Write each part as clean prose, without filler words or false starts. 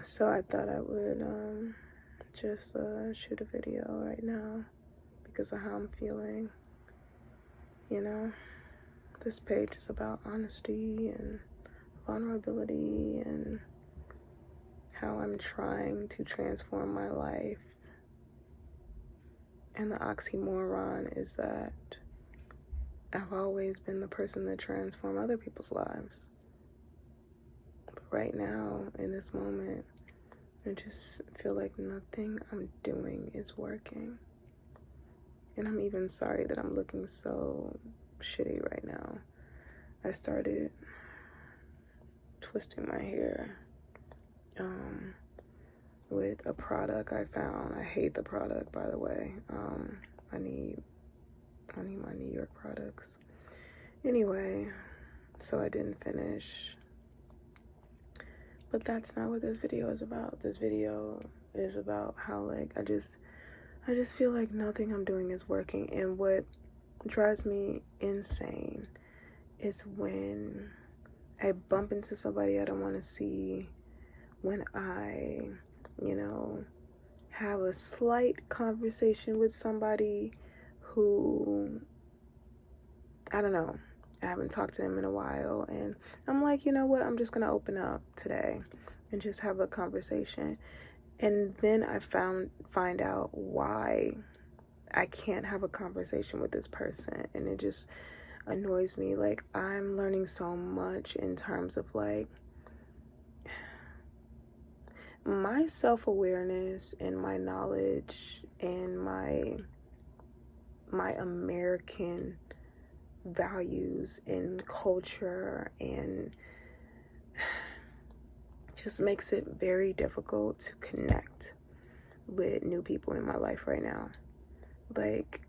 So I thought I would just shoot a video right now because of how I'm feeling. You know, this page is about honesty and vulnerability and how I'm trying to transform my life. And the oxymoron is that I've always been the person to transform other people's lives. But right now, in this moment, I just feel like nothing I'm doing is working. And I'm even sorry that I'm looking so shitty right now. I started twisting my hair with a product I found. I hate the product, by the way. I need my New York products. Anyway, so I didn't finish. But that's not what this video is about. This video is about how, like, I just feel like nothing I'm doing is working. And what drives me insane is when I bump into somebody I don't want to see, when I, have a slight conversation with somebody who, I don't know, I haven't talked to them in a while, and I'm like, you know what, I'm just going to open up today and just have a conversation. And then I find out why I can't have a conversation with this person, and it just annoys me. Like, I'm learning so much in terms of, like, my self-awareness and my knowledge and my American values and culture, and just makes it very difficult to connect with new people in my life right now. Like,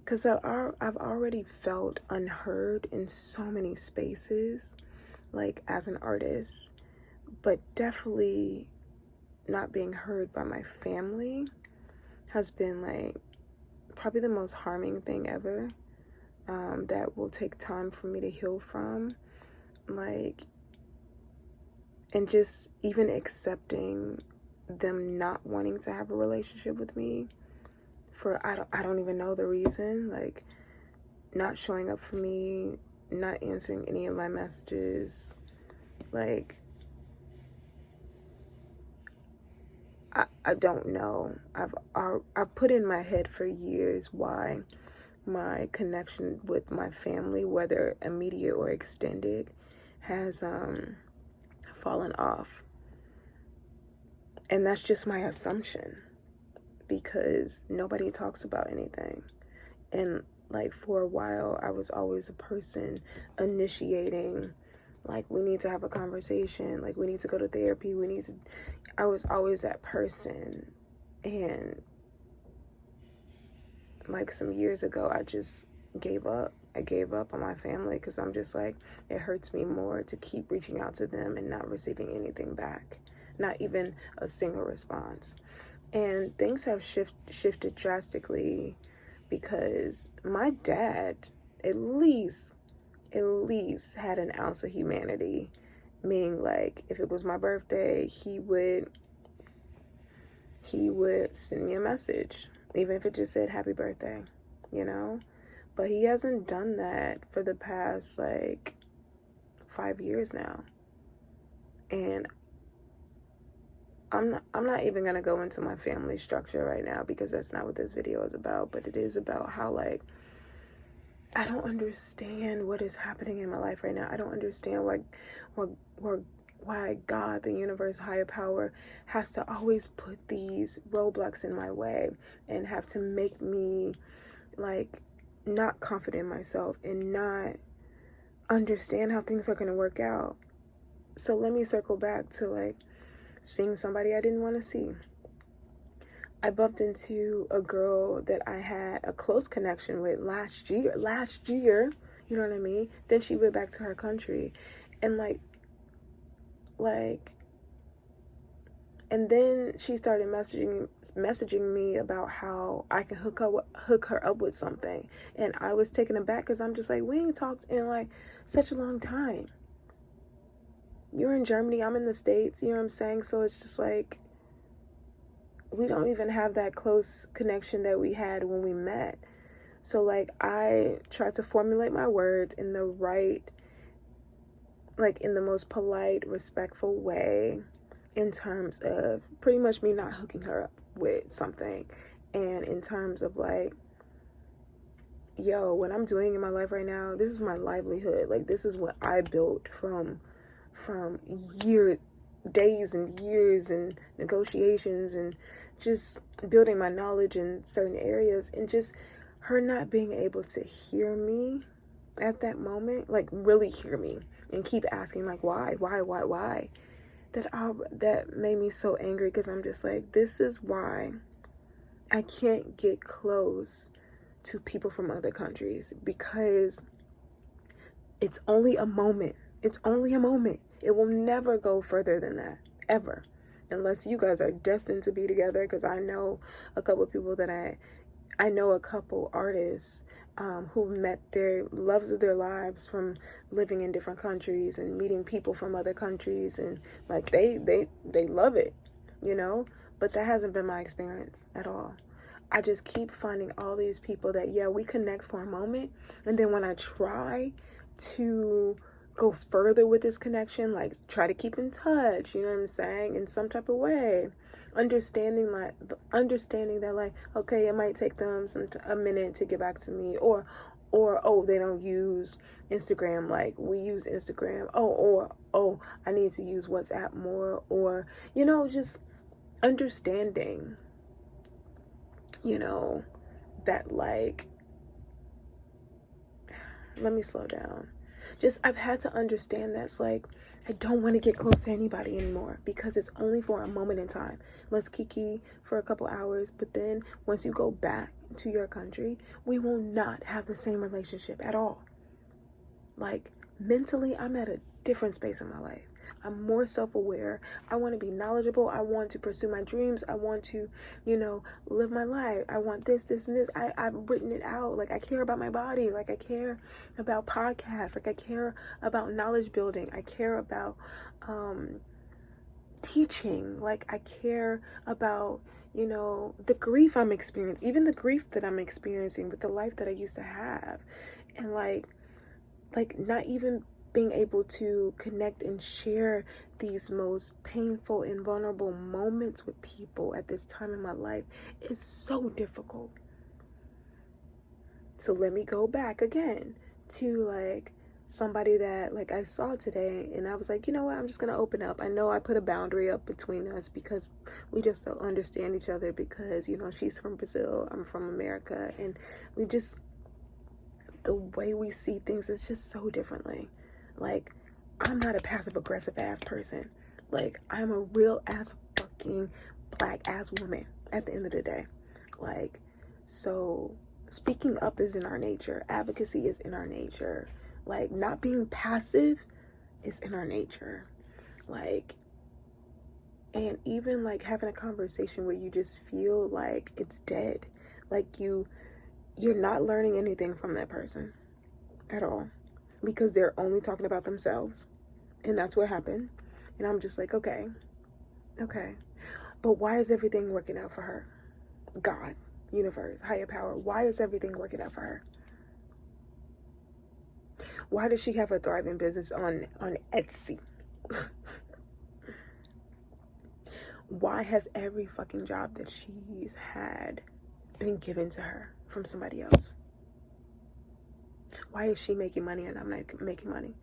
because I've already felt unheard in so many spaces, like as an artist, but definitely not being heard by my family has been, like, probably the most harming thing ever, that will take time for me to heal from. Like, and just even accepting them not wanting to have a relationship with me for I don't even know the reason, like not showing up for me, not answering any of my messages. Like, I don't know. I've put in my head for years why my connection with my family, whether immediate or extended, has fallen off. And that's just my assumption, because nobody talks about anything. And, like, for a while, I was always a person initiating, like, we need to have a conversation, like, we need to go to therapy, I was always that person. And, like, some years ago, I just gave up. I gave up on my family because I'm just like, it hurts me more to keep reaching out to them and not receiving anything back, not even a single response. And things have shifted drastically, because my dad at least had an ounce of humanity, meaning, like, if it was my birthday, he would send me a message, even if it just said happy birthday, but he hasn't done that for the past, like, 5 years now. And I'm not even gonna go into my family structure right now, because that's not what this video is about. But it is about how, like, I don't understand what is happening in my life right now. I don't understand why God, the universe, higher power, has to always put these roadblocks in my way and have to make me, like, not confident in myself and not understand how things are going to work out. So let me circle back to, like, seeing somebody I didn't want to see. I bumped into a girl that I had a close connection with last year, you know what I mean? Then she went back to her country, and like, and then she started messaging me about how I can hook her up with something. And I was taken aback, because I'm just like, we ain't talked in, like, such a long time. you're in Germany, I'm in the States, you know what I'm saying? So it's just like, we don't even have that close connection that we had when we met. So like, I try to formulate my words in the right, like in the most polite, respectful way, in terms of pretty much me not hooking her up with something, and in terms of like, yo, what I'm doing in my life right now, this is my livelihood. Like, this is what I built from years, days and years and negotiations, and just building my knowledge in certain areas, and just her not being able to hear me at that moment, like really hear me, and keep asking like, why, that made me so angry, because I'm just like, this is why I can't get close to people from other countries, because it's only a moment. It's only a moment. It will never go further than that, ever, unless you guys are destined to be together. Because I know a couple of people that I know a couple artists who've met their loves of their lives from living in different countries and meeting people from other countries, and like they love it, you know. But that hasn't been my experience at all. I just keep finding all these people that, yeah, we connect for a moment, and then when I try to go further with this connection, like try to keep in touch, you know what I'm saying, in some type of way, understanding that like, okay, it might take them a minute to get back to me, or oh, they don't use Instagram like we use Instagram, oh, I need to use WhatsApp more, or, you know, just understanding, you know, that like, let me slow down. Just, I've had to understand that's like, I don't want to get close to anybody anymore, because it's only for a moment in time. Let's kiki for a couple hours, but then once you go back to your country, we will not have the same relationship at all. Like, mentally, I'm at a different space in my life. I'm more self-aware. I want to be knowledgeable. I want to pursue my dreams. I want to, you know, live my life. I want this, and this. I've written it out. Like, I care about my body. Like, I care about podcasts. Like, I care about knowledge building. I care about teaching. Like, I care about, you know, the grief I'm experiencing. Even the grief that I'm experiencing with the life that I used to have. And like not even being able to connect and share these most painful and vulnerable moments with people at this time in my life is so difficult. So let me go back again to like somebody that like I saw today, and I was like, you know what, I'm just gonna open up. I know I put a boundary up between us because we just don't understand each other, because, you know, she's from Brazil, I'm from America, and we just, the way we see things is just so differently. Like, I'm not a passive aggressive ass person. Like, I'm a real ass fucking black ass woman at the end of the day. Like, so speaking up is in our nature. Advocacy is in our nature. Like, not being passive is in our nature. Like, and even like having a conversation where you just feel like it's dead. Like, you're not learning anything from that person at all, because they're only talking about themselves, and that's what happened. And I'm just like, okay, but why is everything working out for her? God, universe, higher power, why is everything working out for her? Why does she have a thriving business on Etsy? Why has every fucking job that she's had been given to her from somebody else? Why is she making money and I'm not making money?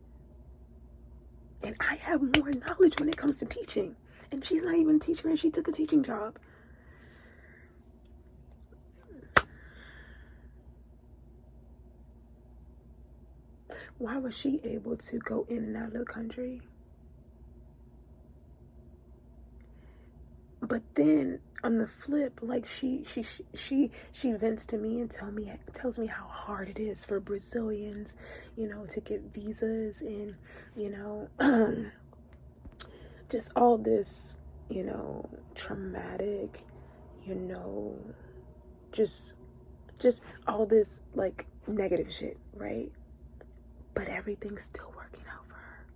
And I have more knowledge when it comes to teaching. And she's not even a teacher, and she took a teaching job. Why was she able to go in and out of the country? But then on the flip, like she vents to me and tells me how hard it is for Brazilians, you know, to get visas, and, you know, just all this, you know, traumatic, you know, just all this like negative shit, right? But everything's still working out for her.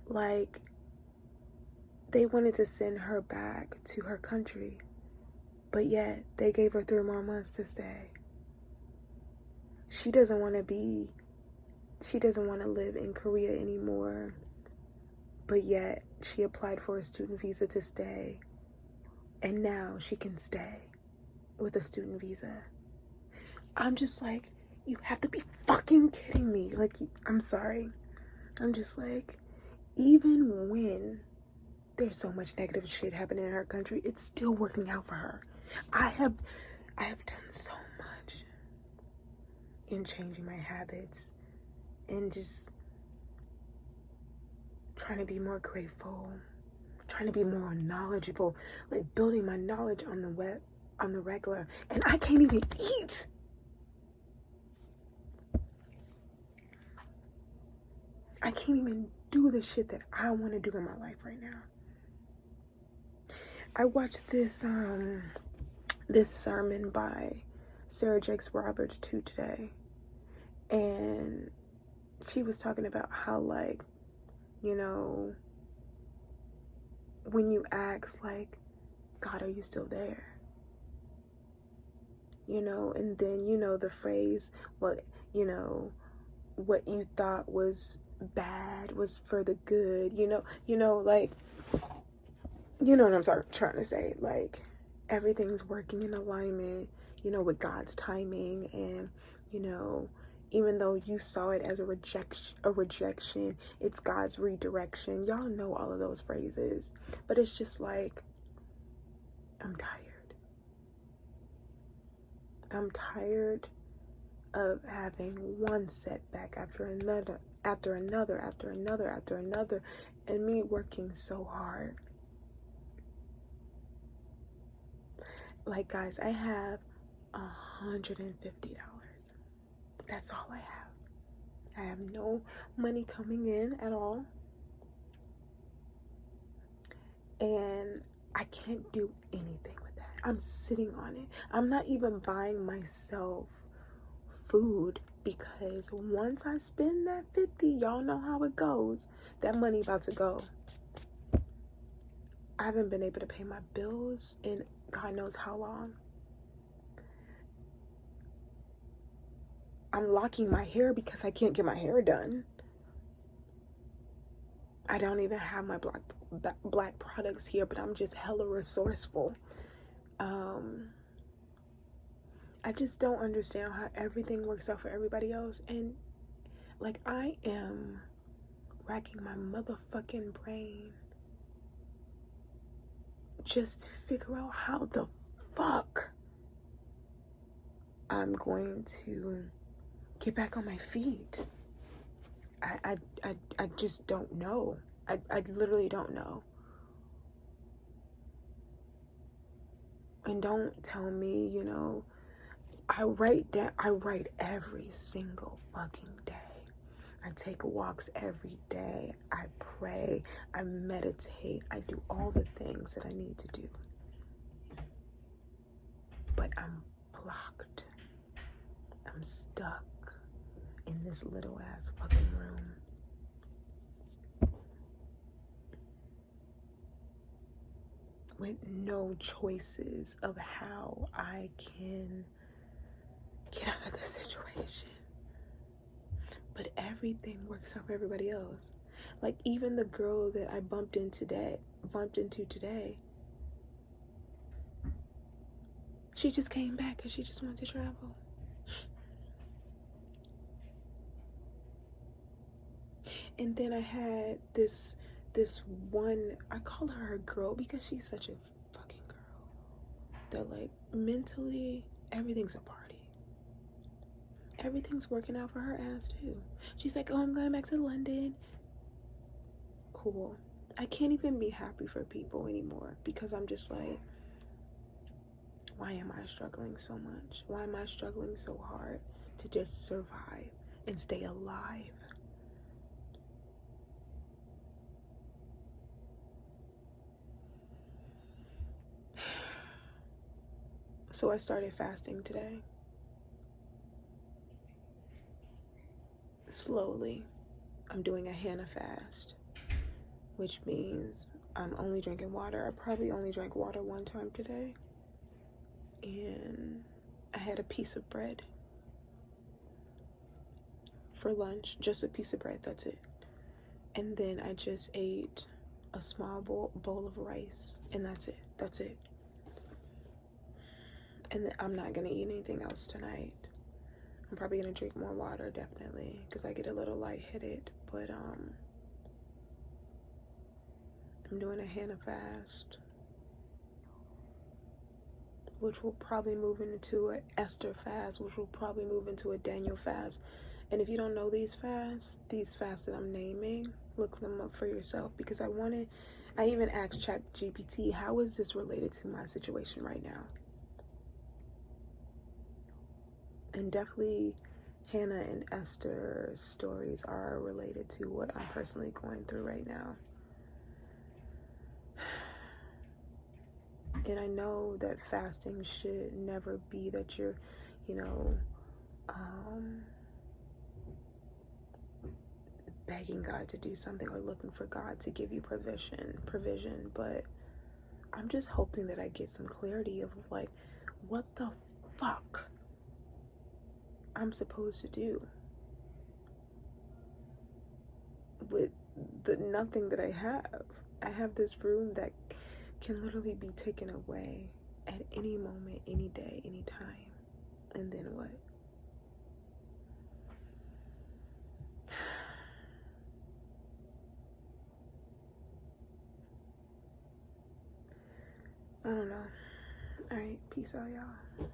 Like, they wanted to send her back to her country, but yet they gave her 3 more months to stay. She doesn't want to live in Korea anymore, but yet she applied for a student visa to stay, and now she can stay with a student visa. I'm just like, you have to be fucking kidding me. Like, I'm sorry. I'm just like, even when there's so much negative shit happening in her country, it's still working out for her. I have done so much in changing my habits and just trying to be more grateful, trying to be more knowledgeable, like building my knowledge on the regular, and I can't even eat. I can't even do the shit that I want to do in my life right now. I watched this sermon by Sarah Jakes Roberts too today, and she was talking about how, like, you know, when you ask, like, God, are you still there? You know, and then, you know, the phrase, what you thought was bad was for the good, like, you know what I'm trying to say, like, everything's working in alignment, with God's timing, and, even though you saw it as a rejection, it's God's redirection. Y'all know all of those phrases, but it's just like, I'm tired of having one setback after another, and me working so hard. Like, guys, I have $150. That's all I have. I have no money coming in at all. And I can't do anything with that. I'm sitting on it. I'm not even buying myself food, because once I spend that 50, y'all know how it goes. That money about to go. I haven't been able to pay my bills in God knows how long. I'm locking my hair because I can't get my hair done. I don't even have my black products here, but I'm just hella resourceful. I just don't understand how everything works out for everybody else. And, like, I am racking my motherfucking brain just to figure out how the fuck I'm going to get back on my feet. I just don't know. I literally don't know. And don't tell me, I write every single fucking day. I take walks every day. I pray. I meditate. I do all the things that I need to do. But I'm blocked. I'm stuck in this little ass fucking room. With no choices of how I can get out of the situation. But everything works out for everybody else. Like, even the girl that I bumped into today, she just came back because she just wanted to travel. And then I had this one, I call her a girl because she's such a fucking girl, that, like, mentally, everything's a party. Everything's working out for her ass too. She's like, oh, I'm going back to London. Cool. I can't even be happy for people anymore, because I'm just like, why am I struggling so much? Why am I struggling so hard to just survive and stay alive? So I started fasting today. Slowly. I'm doing a Hannah fast. which means I'm only drinking water. I probably only drank water one time today. And I had a piece of bread for lunch, just a piece of bread, that's it. And then I just ate a small bowl of rice, and that's it. And I'm not gonna eat anything else tonight. I'm probably gonna drink more water, definitely, because I get a little lightheaded. But I'm doing a Hannah fast, which will probably move into an Esther fast, which will probably move into a Daniel fast. And if you don't know these fasts that I'm naming, look them up for yourself, because I even asked ChatGPT, how is this related to my situation right now? And definitely Hannah and Esther's stories are related to what I'm personally going through right now. And I know that fasting should never be that you're, begging God to do something or looking for God to give you provision, but I'm just hoping that I get some clarity of like what the fuck I'm supposed to do with the nothing that I have. I have this room that can literally be taken away at any moment, any day, any time. And then what? I don't know. All right, peace out, y'all.